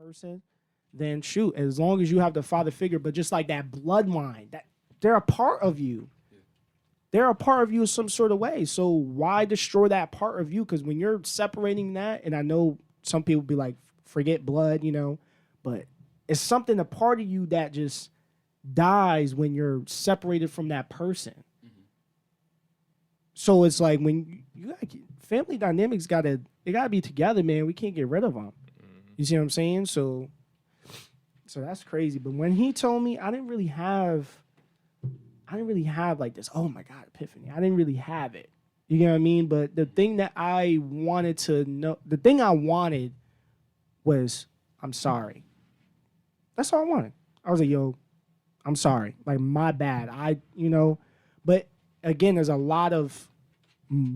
person, then shoot, as long as you have the father figure, but just like that bloodline, that they're a part of you. They're a part of you in some sort of way. So why destroy that part of you? Because when you're separating that, and I know some people be like, forget blood, but it's something, a part of you that just dies when you're separated from that person. Mm-hmm. So it's like when you got family dynamics, gotta be together, man. We can't get rid of them. Mm-hmm. You see what I'm saying? So that's crazy. But when he told me, I didn't really have like this, oh my God, epiphany. I didn't really have it. You know what I mean? But the thing that I wanted to know, the thing I wanted was, I'm sorry. That's all I wanted. I was like, yo, I'm sorry. Like, my bad. But again, there's a lot of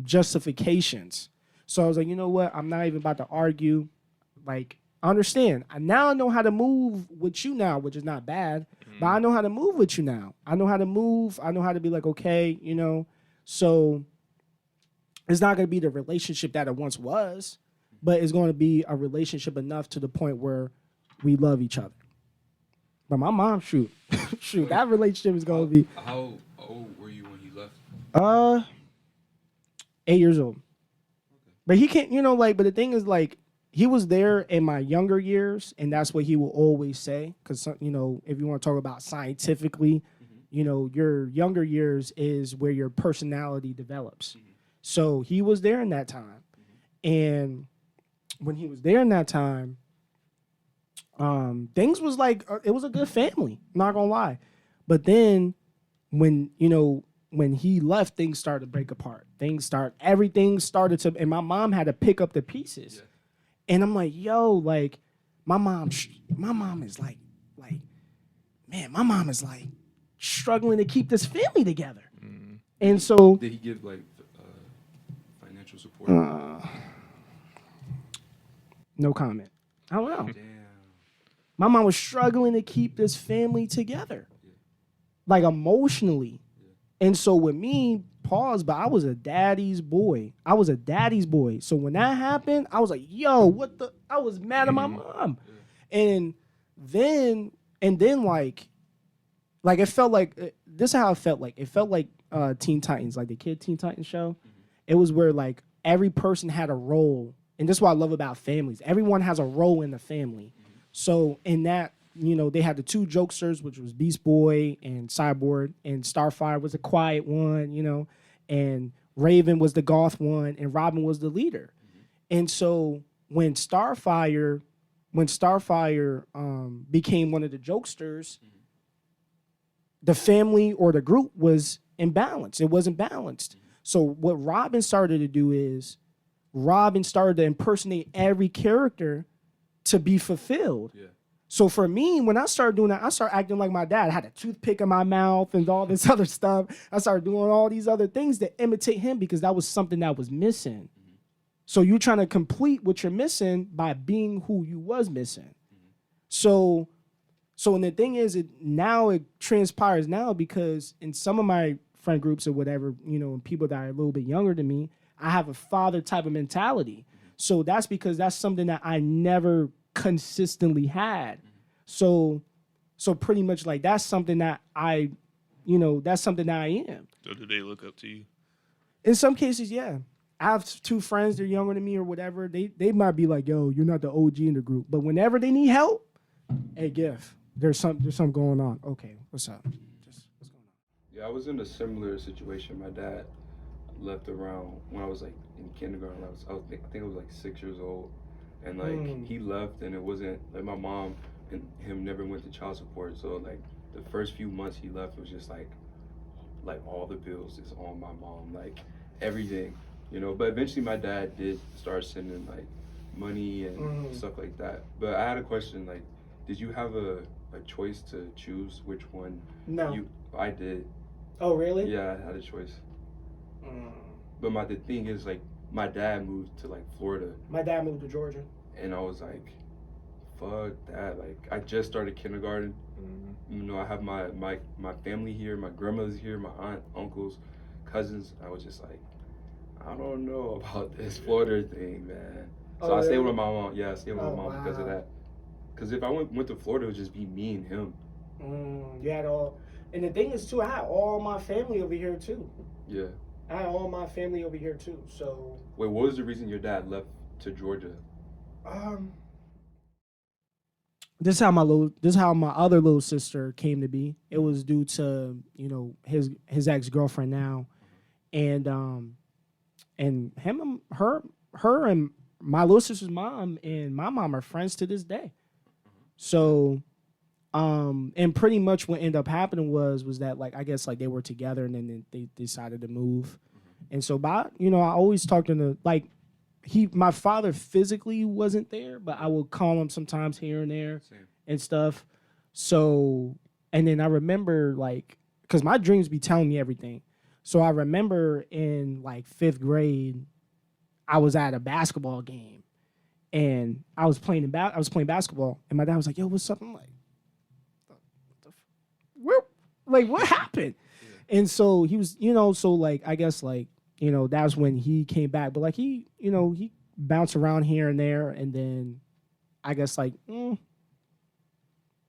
justifications. So I was like, you know what? I'm not even about to argue. Like, I understand. Now I know how to move with you now, which is not bad. But I know how to move with you now. I know how to move. I know how to be like, okay, So it's not going to be the relationship that it once was, but it's going to be a relationship enough to the point where we love each other. But my mom, shoot, that relationship is going to be. How old were you when he left? 8 years old. Okay. But he can't, but the thing is, like, he was there in my younger years, and that's what he will always say. Because, if you want to talk about scientifically, your younger years is where your personality develops. Mm-hmm. So he was there in that time. Mm-hmm. And when he was there in that time, things was like, it was a good family, not going to lie. But then when he left, things started to break apart. Everything started to, and my mom had to pick up the pieces. Yeah. And I'm like, yo, like, my mom is like, man, my mom is like struggling to keep this family together. Mm. And so, did he give like financial support? No comment. I don't know. Damn. My mom was struggling to keep this family together, like emotionally. Yeah. And so with me, but I was a daddy's boy. So when that happened, I was like, yo, I was mad at my mom. Yeah. And then like it felt like, this is how it felt like. It felt like Teen Titans, like the kid Teen Titans show. Mm-hmm. It was where like every person had a role. And this is what I love about families. Everyone has a role in the family. Mm-hmm. So in that, they had the two jokesters, which was Beast Boy and Cyborg, and Starfire was the quiet one, and Raven was the goth one, and Robin was the leader. Mm-hmm. And so when Starfire became one of the jokesters, mm-hmm. the family or the group was imbalanced. It wasn't balanced. Mm-hmm. So what Robin started to do is Robin started to impersonate every character to be fulfilled. Yeah. So for me, when I started doing that, I started acting like my dad. I had a toothpick in my mouth and all this other stuff. I started doing all these other things to imitate him because that was something that was missing. Mm-hmm. So you're trying to complete what you're missing by being who you was missing. Mm-hmm. So and the thing is, it transpires now because in some of my friend groups or whatever, and people that are a little bit younger than me, I have a father type of mentality. Mm-hmm. So that's because that's something that I never consistently had. Mm-hmm. So pretty much like that's something that that's something that I am. So do they look up to you? In some cases, yeah. I have two friends, they're younger than me or whatever. They might be like, yo, you're not the OG in the group. But whenever they need help, hey, Giff, there's something going on. Okay, what's up? What's going on? Yeah, I was in a similar situation. My dad left around when I was like in kindergarten. I think I was like 6 years old. And like he left, and it wasn't like my mom and him never went to child support. So like the first few months he left was just like all the bills is on my mom, like everything, But eventually my dad did start sending like money and stuff like that. But I had a question, like, did you have a choice to choose which one? No. I did. Oh really? Yeah, I had a choice. But the thing is, like, my dad moved to like Florida. My dad moved to Georgia. And I was like, fuck that. Like, I just started kindergarten. Mm-hmm. I have my family here, my grandmother's here, my aunt, uncles, cousins. I was just like, I don't know about this Florida thing, man. So I stayed with my mom. Yeah, I stayed with my mom because of that. Because if I went to Florida, it would just be me and him. You had all, and the thing is too, I had all my family over here too. Yeah. I had all my family over here too. So. Wait, what was the reason your dad left to Georgia? This is how my other little sister came to be. It was due to, you know, his ex-girlfriend now, and him and her and my little sister's mom and my mom are friends to this day. So and pretty much what ended up happening was that, like, I guess, like, they were together and then they decided to move. And so I always talked to the, like, my father physically wasn't there, but I would call him sometimes here and there. Same. And stuff. So, and then I remember, like, because my dreams be telling me everything. So I remember in, like, 5th grade, I was at a basketball game, and I was playing basketball, and my dad was like, "Yo, what's up?" I'm like, what happened? Yeah. And so he was, so, like, I guess, like, that's when he came back. But, like, he bounced around here and there, and then I guess, like, he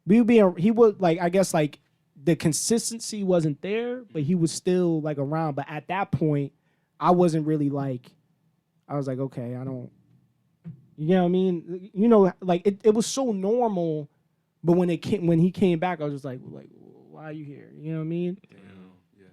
would, like, I guess, like, the consistency wasn't there, but he was still, like, around. But at that point, I wasn't really, like, I was like, okay, I don't, you know what I mean? Like, it was so normal, but when he came back, I was just like, why are you here? You know what I mean? Damn, yeah.